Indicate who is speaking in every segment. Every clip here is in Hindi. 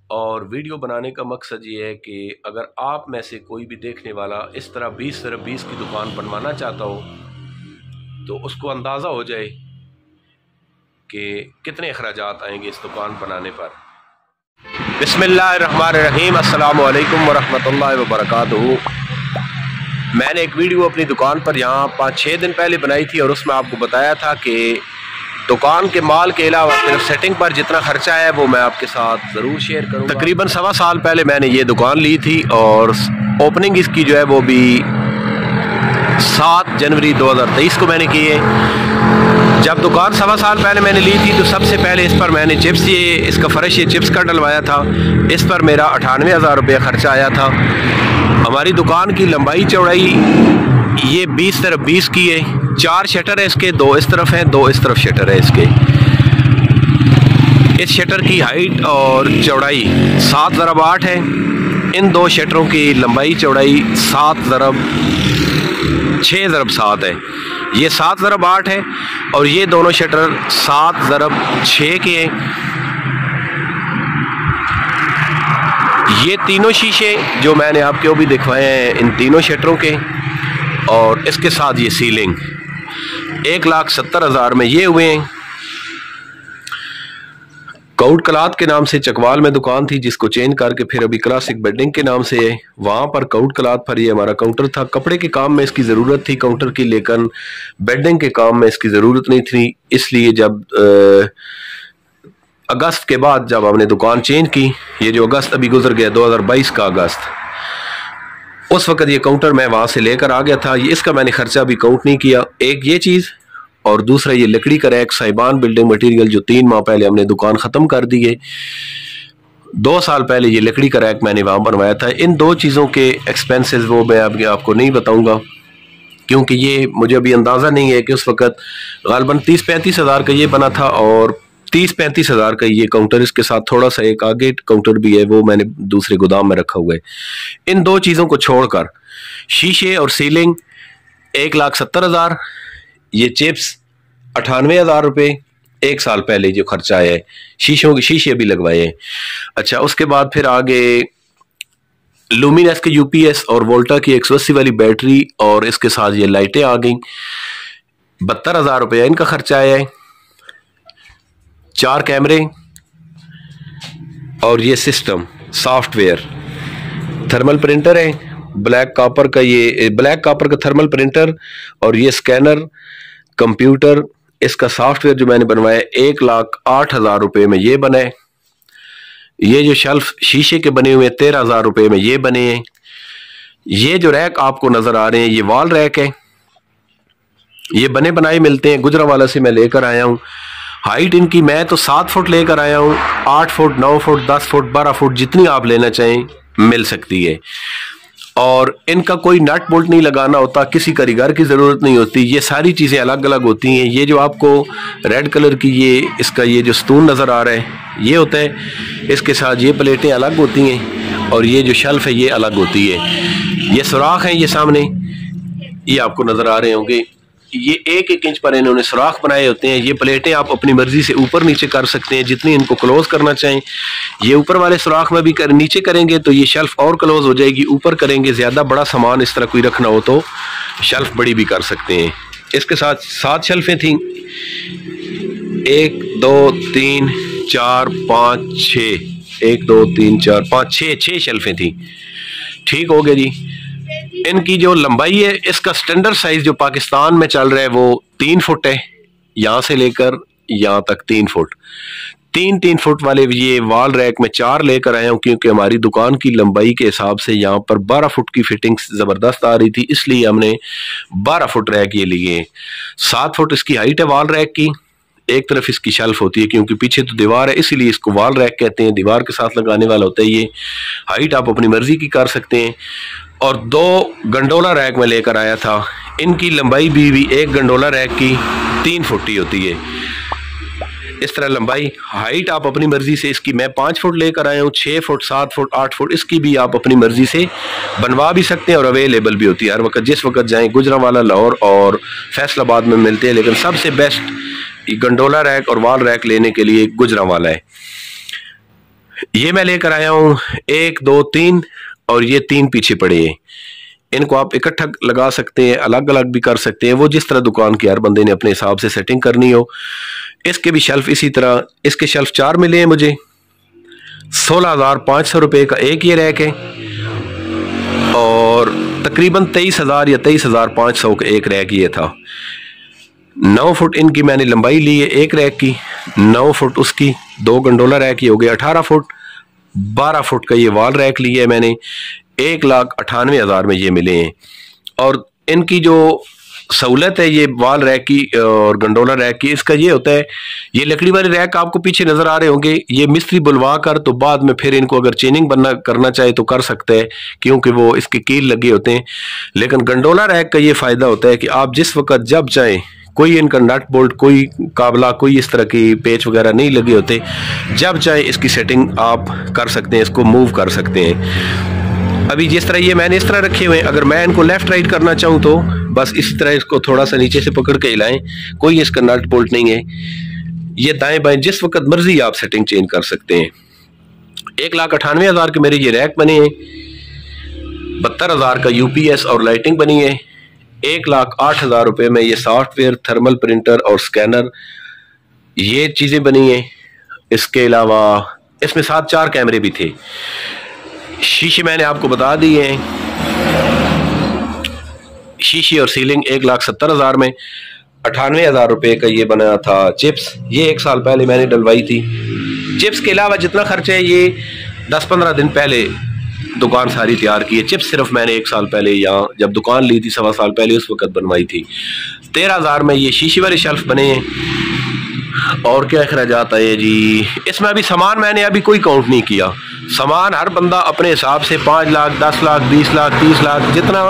Speaker 1: और वीडियो बनाने का मकसद ये है कि अगर आप में से कोई भी देखने वाला इस तरह 20x20 की दुकान बनवाना चाहता हो तो उसको अंदाज़ा हो जाए कि कितने अखराजात आएंगे इस दुकान बनाने पर। बिस्मिल्लाहिर्रहमानिर्रहीम, अस्सलामु अलैकुम वरहमतुल्लाहि वबरकातुहू। मैंने एक वीडियो अपनी दुकान पर यहाँ 5-6 दिन पहले बनाई थी और उसमें आपको बताया था कि दुकान के माल के अलावा सिर्फ सेटिंग पर जितना खर्चा है वो मैं आपके साथ ज़रूर शेयर करूँगा। तकरीबन 1.25 साल पहले मैंने ये दुकान ली थी और ओपनिंग इसकी जो है वो भी 7 जनवरी 2023 को मैंने की है। जब दुकान 1.25 साल पहले मैंने ली थी तो सबसे पहले इस पर मैंने इसका फ़र्श चिप्स का डलवाया था। इस पर मेरा 98,000 रुपये ख़र्चा आया था। हमारी दुकान की लंबाई चौड़ाई ये 20x20 की है। 4 शटर है इसके, 2 इस तरफ हैं, 2 इस तरफ शटर है इसके। इस शटर की हाइट और चौड़ाई 7x8 है। इन 2 शटरों की लंबाई चौड़ाई 6x7 है। ये 7x8 है और ये दोनों शटर 7x6 के हैं। ये तीनों शीशे जो मैंने आपको भी दिखवाए हैं इन तीनों शटरों के, और इसके साथ ये सीलिंग 1,70,000 में ये हुए हैं। काउट कलात के नाम से चकवाल में दुकान थी जिसको चेंज करके फिर अभी क्लासिक बेडिंग के नाम से है। वहाँ पर काउट कलात पर ये हमारा काउंटर था। कपड़े के काम में इसकी ज़रूरत थी काउंटर की, लेकिन बेडिंग के काम में इसकी ज़रूरत नहीं थी। इसलिए जब अगस्त के बाद जब हमने दुकान चेंज की, ये जो अगस्त अभी गुजर गया 2022 का अगस्त, उस वक़्त ये काउंटर मैं वहाँ से लेकर आ गया था। ये इसका मैंने खर्चा भी काउंट नहीं किया। एक ये चीज़, और दूसरा ये लकड़ी का रैक साहिबान बिल्डिंग मटेरियल जो 3 माह पहले हमने दुकान ख़त्म कर दी है। 2 साल पहले ये लकड़ी का रैक मैंने वहाँ बनवाया था। इन 2 चीज़ों के एक्सपेंसेस वो मैं आपको नहीं बताऊँगा क्योंकि ये मुझे अभी अंदाज़ा नहीं है कि उस वक़्त ग़ालिबन 30-35 हज़ार का ये बना था और 30-35 हज़ार का ये काउंटर, इसके साथ थोड़ा सा एक आगे काउंटर भी है, वो मैंने दूसरे गोदाम में रखा हुआ है। इन 2 चीज़ों को छोड़कर शीशे और सीलिंग 1,70,000, ये चिप्स 98,000 रुपये 1 साल पहले जो खर्चा है। शीशे भी लगवाए हैं। अच्छा, उसके बाद फिर आगे लुमिनस के UPS और वोल्टा की 180 वाली बैटरी और इसके साथ ये लाइटें आ गई। 72,000 रुपये इनका खर्चा आया है। 4 कैमरे और ये सिस्टम सॉफ्टवेयर, थर्मल प्रिंटर है, ब्लैक कॉपर का थर्मल प्रिंटर और ये स्कैनर, कंप्यूटर, इसका सॉफ्टवेयर जो मैंने बनवाया 1,08,000 रुपये में ये बना है। ये जो शेल्फ शीशे के बने हुए 13,000 रुपये में ये बने हैं। ये जो रैक आपको नजर आ रहे हैं ये वॉल रैक है। ये बने बनाए मिलते हैं, गुजरावाला से मैं लेकर आया हूँ। हाइट इनकी मैं तो 7 फुट लेकर आया हूँ। 8 फुट, 9 फुट, 10 फुट, 12 फुट जितनी आप लेना चाहें मिल सकती है। और इनका कोई नट बोल्ट नहीं लगाना होता, किसी कारीगर की ज़रूरत नहीं होती। ये सारी चीज़ें अलग अलग होती हैं। ये जो आपको रेड कलर की इसका ये जो स्टून नज़र आ रहा है ये होता है। इसके साथ ये प्लेटें अलग होती हैं और ये जो शेल्फ है ये अलग होती है। ये सुराख हैं, ये सामने ये आपको नज़र आ रहे होंगे। ये 1-1 इंच पर इन्होंने सुराख बनाए होते हैं। ये प्लेटें आप अपनी मर्जी से ऊपर नीचे कर सकते हैं जितनी इनको क्लोज करना चाहें। ये ऊपर वाले सुराख में भी नीचे करेंगे तो ये शेल्फ और क्लोज हो जाएगी। ऊपर करेंगे, ज़्यादा बड़ा सामान इस तरह कोई रखना हो तो शेल्फ बड़ी भी कर सकते हैं। इसके साथ 7 शेल्फें थी, 1 2 3 4 5 6, 1 2 3 4 5 6 शेल्फें थी। ठीक हो गया जी। इनकी जो लंबाई है, इसका स्टैंडर्ड साइज जो पाकिस्तान में चल रहा है वो 3 फुट है। यहाँ से लेकर यहाँ तक 3 फुट। 3 फुट वाले ये वॉल रैक में 4 लेकर आया हूँ क्योंकि हमारी दुकान की लंबाई के हिसाब से यहाँ पर 12 फुट की फिटिंग ज़बरदस्त आ रही थी, इसलिए हमने 12 फुट रैक ये लिए। 7 फुट इसकी हाइट है वॉल रैक की। एक तरफ इसकी शेल्फ होती है क्योंकि पीछे तो दीवार है, इसीलिए इसको वॉल रैक कहते हैं। दीवार के साथ लगाने वाला होता है ये। हाइट आप अपनी मर्जी की कर सकते हैं। और 2 गंडोला रैक में लेकर आया था। इनकी लंबाई भी एक गंडोला रैक की 3 फुट की होती है। इस तरह लंबाई, हाइट आप अपनी मर्जी से, इसकी मैं 5 फुट लेकर आया हूँ। 6 फुट, 7 फुट, 8 फुट इसकी भी आप अपनी मर्जी से बनवा भी सकते हैं और अवेलेबल भी होती है हर वक्त। जिस वक्त जाएं, गुजरावाला, लाहौर और फैसलाबाद में मिलते हैं, लेकिन सबसे बेस्ट गंडोला रैक और वॉल रैक लेने के लिए गुजरावाला है। ये मैं लेकर आया हूँ 1 2 3 और ये 3 पीछे पड़े हैं। इनको आप इकट्ठा लगा सकते हैं, अलग अलग भी कर सकते हैं, वो जिस तरह दुकान के हर बंदे ने अपने हिसाब से सेटिंग करनी हो। इसके भी शेल्फ इसी तरह, इसके शेल्फ 4 मिले हैं मुझे। 16,500 रुपये का एक ये रैक है और तकरीबन 23,000 या 23,500 का एक रैक ये था। 9 फुट इनकी मैंने लंबाई ली है एक रैक की, 9 फुट उसकी, 2 गंडोला रैक ये हो गया 18 फुट, 12 फुट का ये वॉल रैक लिया है मैंने। 1,98,000 में ये मिले हैं। और इनकी जो सहूलत है ये वॉल रैक की और गंडोला रैक की, इसका ये होता है, ये लकड़ी वाले रैक आपको पीछे नजर आ रहे होंगे, ये मिस्त्री बुलवा कर तो बाद में फिर इनको अगर चेनिंग करना चाहे तो कर सकते हैं, क्योंकि वो इसके कील लगे होते हैं। लेकिन गंडोला रैक का ये फायदा होता है कि आप जिस वक्त जब चाहें, कोई इनका नट बोल्ट, कोई काबला, कोई इस तरह की पेच वगैरह नहीं लगे होते, जब चाहे इसकी सेटिंग आप कर सकते हैं, इसको मूव कर सकते हैं। अभी जिस तरह ये मैंने इस तरह रखे हुए हैं, अगर मैं इनको लेफ्ट राइट करना चाहूँ तो बस इसी तरह इसको थोड़ा सा नीचे से पकड़ के हिलाएं, कोई इसका नट बोल्ट नहीं है। ये दाएं बाएं जिस वक्त मर्जी आप सेटिंग चेंज कर सकते हैं। 1,98,000 के मेरे ये रैक बने हैं। 72,000 का यूपीएस और लाइटिंग बनी है। 1,08,000 रुपये में ये सॉफ्टवेयर, थर्मल प्रिंटर और स्कैनर, ये चीज़ें बनी हैं। इसके अलावा इसमें साथ 4 कैमरे भी थे। शीशे मैंने आपको बता दिए हैं, शीशे और सीलिंग 1,70,000 में। 98,000 रुपये का ये बना था चिप्स, ये 1 साल पहले मैंने डलवाई थी। चिप्स के अलावा जितना खर्च है ये 10-15 दिन पहले दुकान सारी तैयार की है। चिप्स सिर्फ मैंने 1 साल पहले यहाँ जब दुकान ली थी, 1.25 साल पहले, उस वक्त बनवाई थी। 13,000 में ये शीशे वाले शेल्फ बने हैं। और क्या अखराजात आए जी, इसमें अभी सामान मैंने अभी कोई काउंट नहीं किया। सामान हर बंदा अपने हिसाब से 5 लाख, 10 लाख, 20 लाख, 30 लाख जितना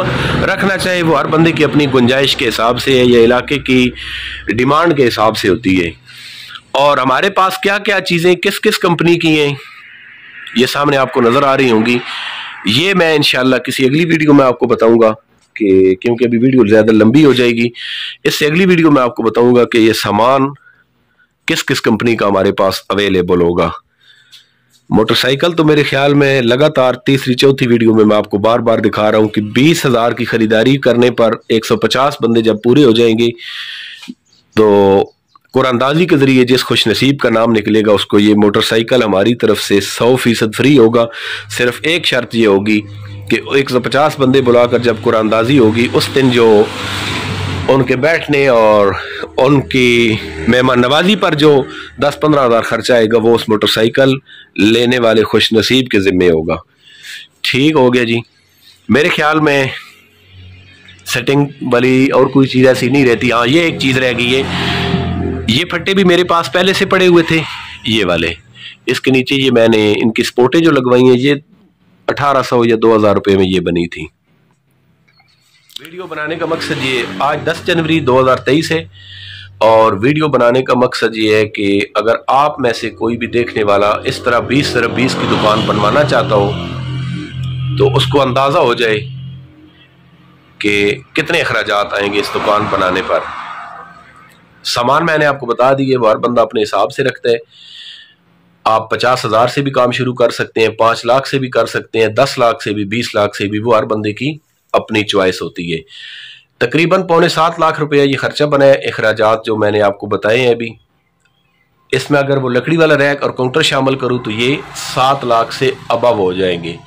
Speaker 1: रखना चाहे वो हर बंदे की अपनी गुंजाइश के हिसाब से है, या इलाके की डिमांड के हिसाब से होती है। और हमारे पास क्या क्या चीज़ें किस किस कंपनी की हैं ये सामने आपको नज़र आ रही होंगी। ये मैं इंशाल्लाह किसी अगली वीडियो में आपको बताऊंगा कि, क्योंकि अभी वीडियो ज़्यादा लंबी हो जाएगी, इससे अगली वीडियो में आपको बताऊंगा कि ये सामान किस किस कंपनी का हमारे पास अवेलेबल होगा। मोटरसाइकिल तो मेरे ख्याल में लगातार तीसरी चौथी वीडियो में मैं आपको बार बार दिखा रहा हूं कि 20,000 की खरीदारी करने पर 150 बंदे जब पूरे हो जाएंगे तो कुरानदाजी के जरिए जिस खुश नसीब का नाम निकलेगा उसको ये मोटरसाइकिल हमारी तरफ से 100% फ्री होगा। सिर्फ एक शर्त ये होगी कि 150 बंदे बुलाकर जब कुरानदाजी होगी उस दिन जो उनके बैठने और उनकी मेहमान नवाजी पर जो 10-15 हज़ार खर्चा आएगा वो उस मोटरसाइकिल लेने वाले खुश नसीब के ज़िम्मे होगा। ठीक हो गया जी। मेरे ख्याल में सेटिंग वाली और कोई चीज़ ऐसी नहीं रहती। हाँ, ये एक चीज़ रह गई है, ये फट्टे भी मेरे पास पहले से पड़े हुए थे, ये वाले। इसके नीचे ये मैंने इनकी स्पोर्टें जो लगवाई हैं ये 1,800 या 2,000 रुपये में ये बनी थी। वीडियो बनाने का मकसद ये, आज 10 जनवरी 2023 है और वीडियो बनाने का मकसद ये है कि अगर आप में से कोई भी देखने वाला इस तरह 20 की दुकान बनवाना चाहता हो तो उसको अंदाज़ा हो जाए कि कितने अखराजात आएंगे इस दुकान बनाने पर। सामान मैंने आपको बता दिए, वो हर बंदा अपने हिसाब से रखता है। आप 50,000 से भी काम शुरू कर सकते हैं, 5 लाख से भी कर सकते हैं, 10 लाख से भी, 20 लाख से भी, वो हर बंदे की अपनी चॉइस होती है। तकरीबन 6.25 लाख रुपया ये खर्चा बना है। अखराजात जो मैंने आपको बताए हैं अभी, इसमें अगर वो लकड़ी वाला रैक और काउंटर शामिल करूं तो ये 7 लाख से अबव हो जाएंगे।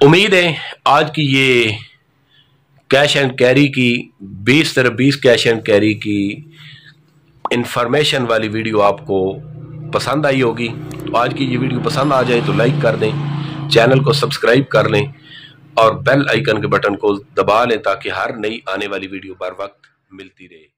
Speaker 1: उम्मीद है आज की ये कैश एंड कैरी की 20 कैश एंड कैरी की इंफॉर्मेशन वाली वीडियो आपको पसंद आई होगी। तो आज की ये वीडियो पसंद आ जाए तो लाइक कर दें, चैनल को सब्सक्राइब कर लें और बेल आइकन के बटन को दबा लें ताकि हर नई आने वाली वीडियो बर वक्त मिलती रहे।